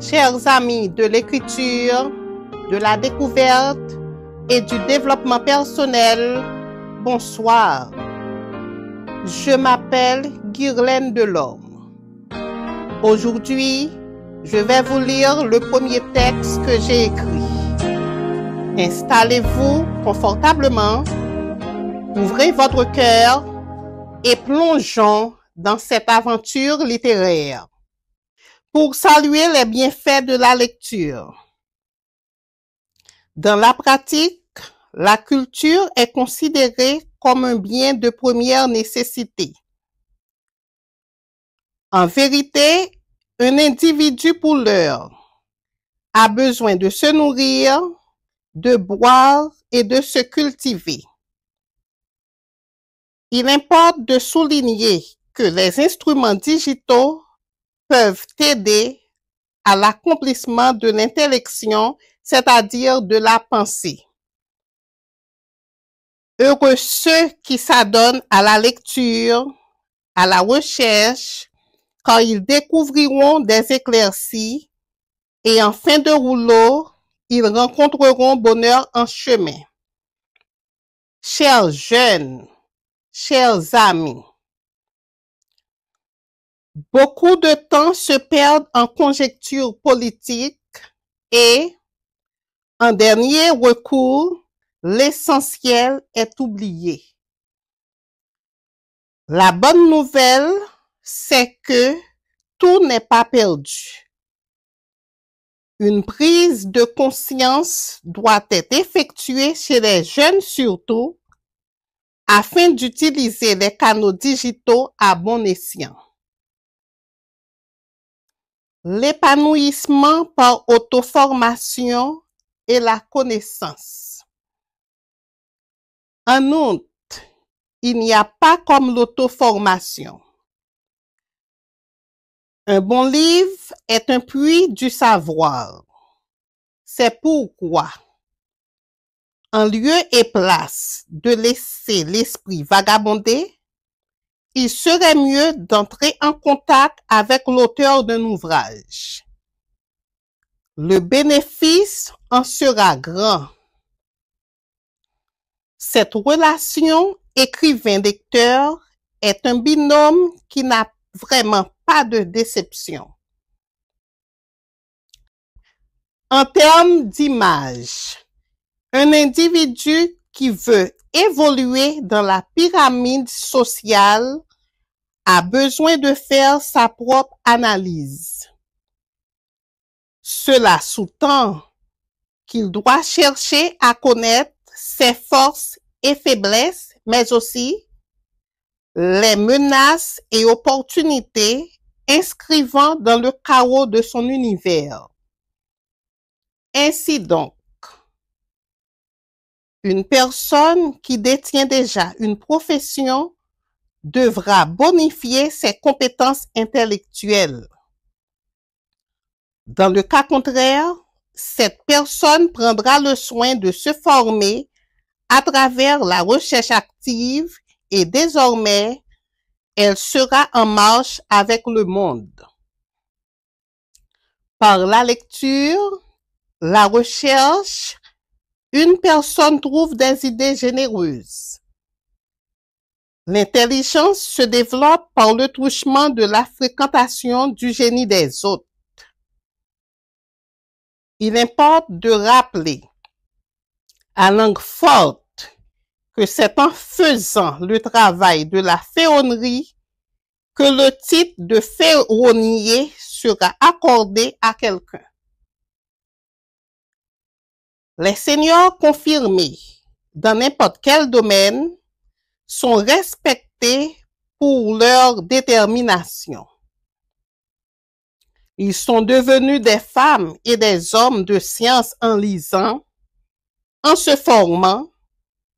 Chers amis de l'écriture, de la découverte et du développement personnel, bonsoir. Je m'appelle Guirlaine Delorme. Aujourd'hui, je vais vous lire le premier texte que j'ai écrit. Installez-vous confortablement, ouvrez votre cœur et plongeons dans cette aventure littéraire pour saluer les bienfaits de la lecture. Dans la pratique, la culture est considérée comme un bien de première nécessité. En vérité, un individu pour l'heure a besoin de se nourrir, de boire et de se cultiver. Il importe de souligner que les instruments digitaux peuvent aider à l'accomplissement de l'intellection, c'est-à-dire de la pensée. Heureux ceux qui s'adonnent à la lecture, à la recherche, car ils découvriront des éclaircies et en fin de rouleau, ils rencontreront bonheur en chemin. Chers jeunes, chers amis, beaucoup de temps se perdent en conjectures politiques et, en dernier recours, l'essentiel est oublié. La bonne nouvelle, c'est que tout n'est pas perdu. Une prise de conscience doit être effectuée chez les jeunes surtout, afin d'utiliser les canaux digitaux à bon escient. L'épanouissement par auto-formation et la connaissance. En outre, il n'y a pas comme l'auto-formation. Un bon livre est un puits du savoir. C'est pourquoi, en lieu et place de laisser l'esprit vagabonder, il serait mieux d'entrer en contact avec l'auteur d'un ouvrage. Le bénéfice en sera grand. Cette relation écrivain-lecteur est un binôme qui n'a vraiment pas de déception. En termes d'image, un individu qui veut évoluer dans la pyramide sociale a besoin de faire sa propre analyse. Cela sous-tend qu'il doit chercher à connaître ses forces et faiblesses, mais aussi les menaces et opportunités inscrivant dans le chaos de son univers. Ainsi donc, une personne qui détient déjà une profession devra bonifier ses compétences intellectuelles. Dans le cas contraire, cette personne prendra le soin de se former à travers la recherche active et désormais, elle sera en marche avec le monde. Par la lecture, la recherche, une personne trouve des idées généreuses. L'intelligence se développe par le truchement de la fréquentation du génie des autres. Il importe de rappeler à langue forte que c'est en faisant le travail de la féronnerie que le titre de féronnier sera accordé à quelqu'un. Les seniors confirmés dans n'importe quel domaine sont respectés pour leur détermination. Ils sont devenus des femmes et des hommes de science en lisant, en se formant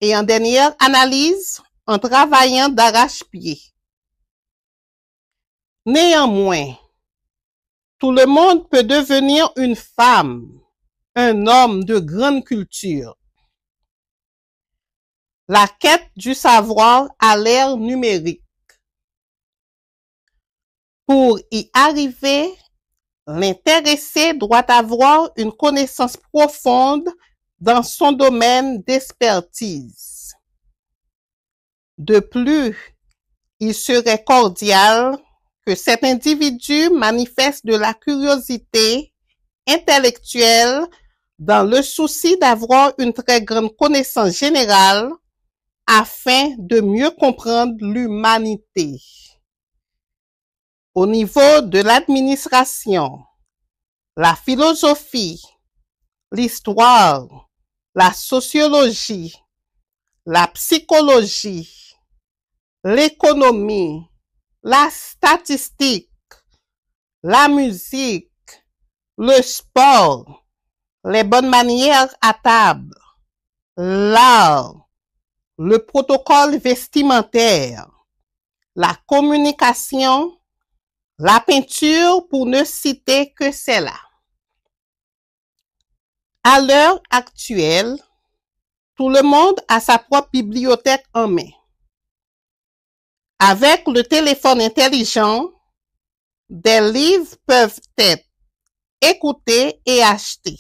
et en dernière analyse, en travaillant d'arrache-pied. Néanmoins, tout le monde peut devenir une femme, un homme de grande culture. La quête du savoir à l'ère numérique. Pour y arriver, L'intéressé doit avoir une connaissance profonde dans son domaine d'expertise. De plus, il serait cordial que cet individu manifeste de la curiosité intellectuelle dans le souci d'avoir une très grande connaissance générale afin de mieux comprendre l'humanité. Au niveau de l'administration, la philosophie, l'histoire, la sociologie, la psychologie, l'économie, la statistique, la musique, le sport, les bonnes manières à table, l'art, le protocole vestimentaire, la communication, la peinture pour ne citer que celle-là. À l'heure actuelle, tout le monde a sa propre bibliothèque en main. Avec le téléphone intelligent, des livres peuvent être écoutés et achetés.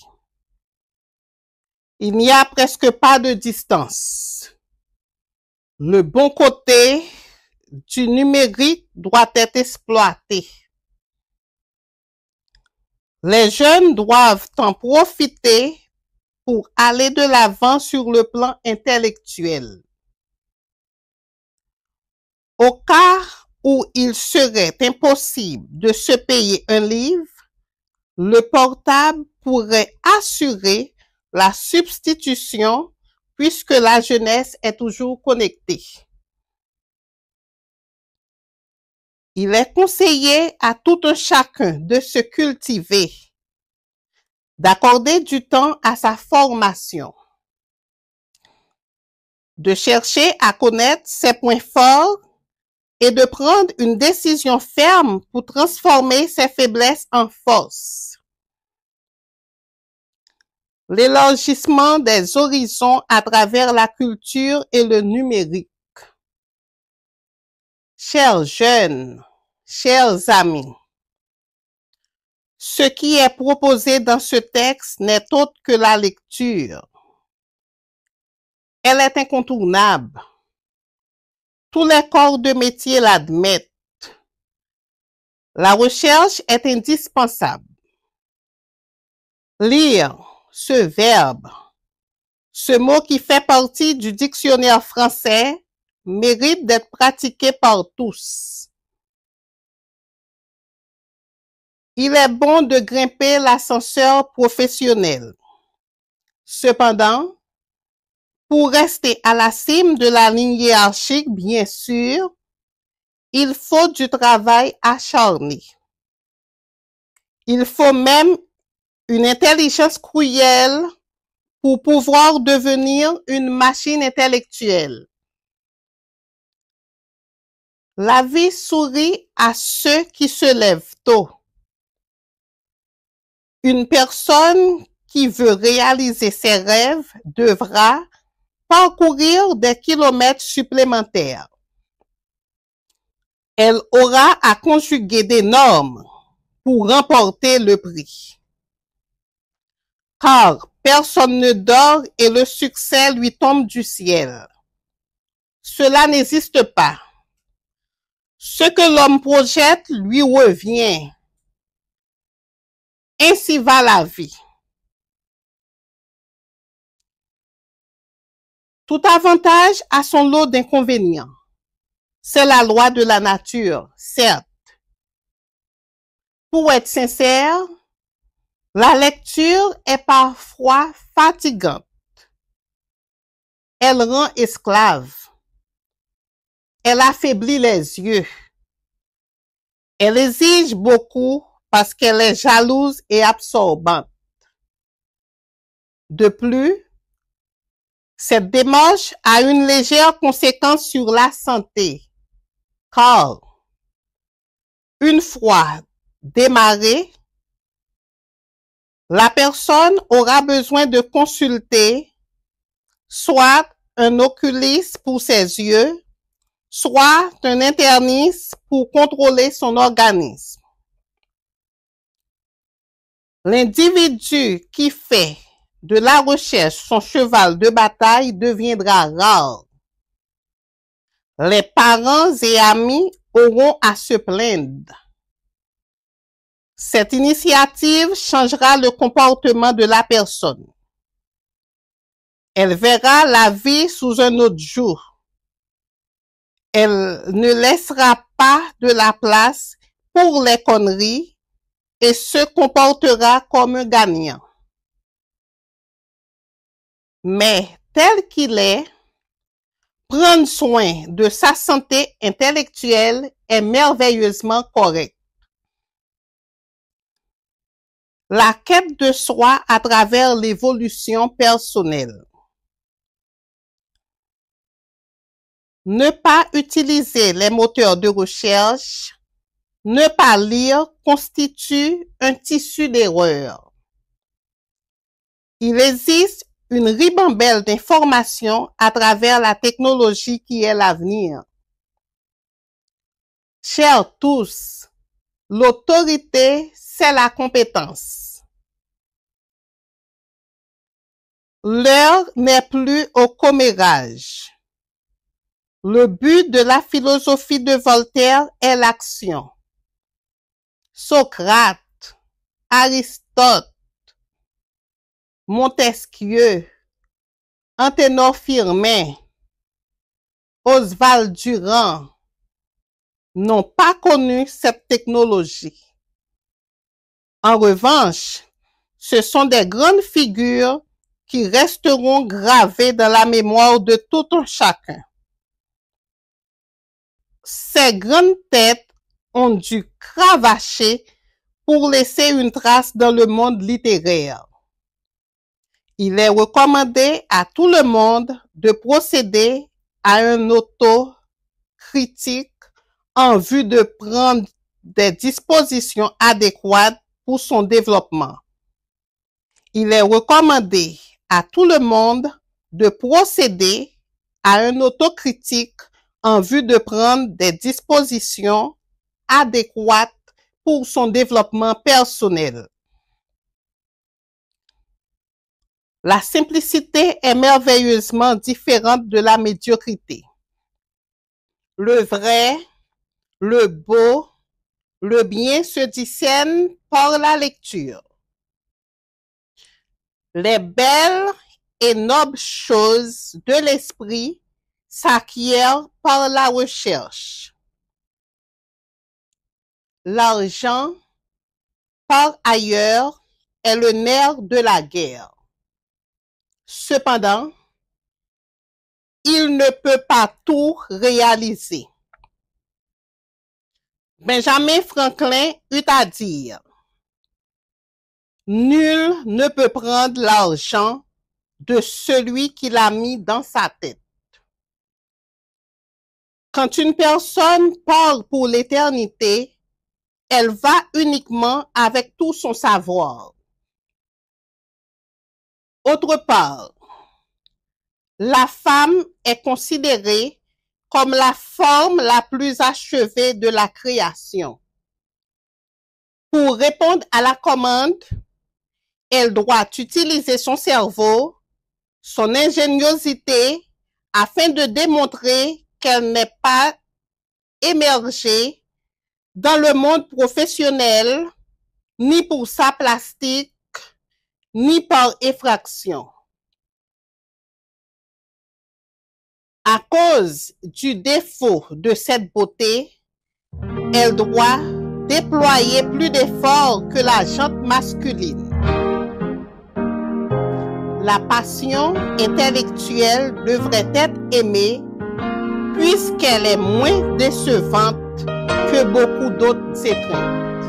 Il n'y a presque pas de distance. Le bon côté du numérique doit être exploité. Les jeunes doivent en profiter pour aller de l'avant sur le plan intellectuel. Au cas où il serait impossible de se payer un livre, le portable pourrait assurer la substitution puisque la jeunesse est toujours connectée. Il est conseillé à tout un chacun de se cultiver, d'accorder du temps à sa formation, de chercher à connaître ses points forts et de prendre une décision ferme pour transformer ses faiblesses en force. L'élargissement des horizons à travers la culture et le numérique. Chers jeunes, chers amis, ce qui est proposé dans ce texte n'est autre que la lecture. Elle est incontournable. Tous les corps de métier l'admettent. La recherche est indispensable. Lire, ce verbe, ce mot qui fait partie du dictionnaire français, mérite d'être pratiqué par tous. Il est bon de grimper l'ascenseur professionnel. Cependant, pour rester à la cime de la ligne hiérarchique, bien sûr, il faut du travail acharné. Il faut même une intelligence cruelle pour pouvoir devenir une machine intellectuelle. La vie sourit à ceux qui se lèvent tôt. Une personne qui veut réaliser ses rêves devra parcourir des kilomètres supplémentaires. Elle aura à conjuguer des normes pour remporter le prix. Car personne ne dort et le succès lui tombe du ciel. Cela n'existe pas. Ce que l'homme projette lui revient. Ainsi va la vie. Tout avantage a son lot d'inconvénients. C'est la loi de la nature, certes. Pour être sincère, la lecture est parfois fatigante. Elle rend esclave. Elle affaiblit les yeux. Elle exige beaucoup parce qu'elle est jalouse et absorbante. De plus, cette démarche a une légère conséquence sur la santé, car une fois démarrée, la personne aura besoin de consulter soit un oculiste pour ses yeux, soit un interniste pour contrôler son organisme. L'individu qui fait de la recherche son cheval de bataille deviendra rare. Les parents et amis auront à se plaindre. Cette initiative changera le comportement de la personne. Elle verra la vie sous un autre jour. Elle ne laissera pas de la place pour les conneries et se comportera comme un gagnant. Mais tel qu'il est, prendre soin de sa santé intellectuelle est merveilleusement correct. La quête de soi à travers l'évolution personnelle. Ne pas utiliser les moteurs de recherche, ne pas lire constitue un tissu d'erreurs. Il existe une ribambelle d'informations à travers la technologie qui est l'avenir. Chers tous, l'autorité, c'est la compétence. L'heure n'est plus au commérage. Le but de la philosophie de Voltaire est l'action. Socrate, Aristote, Montesquieu, Anténor Firmin, Oswald Durand n'ont pas connu cette technologie. En revanche, ce sont des grandes figures qui resteront gravées dans la mémoire de tout un chacun. Ces grandes têtes ont dû cravacher pour laisser une trace dans le monde littéraire. Il est recommandé à tout le monde de procéder à un autocritique en vue de prendre des dispositions adéquates pour son développement. Il est recommandé à tout le monde de procéder à un autocritique en vue de prendre des dispositions adéquates pour son développement personnel. La simplicité est merveilleusement différente de la médiocrité. Le vrai, le beau, le bien se discernent par la lecture. Les belles et nobles choses de l'esprit s'acquièrent par la recherche. L'argent, par ailleurs, est le nerf de la guerre. Cependant, il ne peut pas tout réaliser. Benjamin Franklin eut à dire: nul ne peut prendre l'argent de celui qui l'a mis dans sa tête. Quand une personne parle pour l'éternité, elle va uniquement avec tout son savoir. Autre part, la femme est considérée comme la forme la plus achevée de la création. Pour répondre à la commande, elle doit utiliser son cerveau, son ingéniosité, afin de démontrer qu'elle n'est pas émergée dans le monde professionnel, ni pour sa plastique, ni par effraction. À cause du défaut de cette beauté, elle doit déployer plus d'efforts que la gente masculine. La passion intellectuelle devrait être aimée puisqu'elle est moins décevante que beaucoup d'autres étreintes.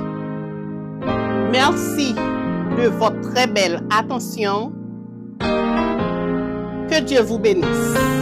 Merci de votre très belle attention. Que Dieu vous bénisse.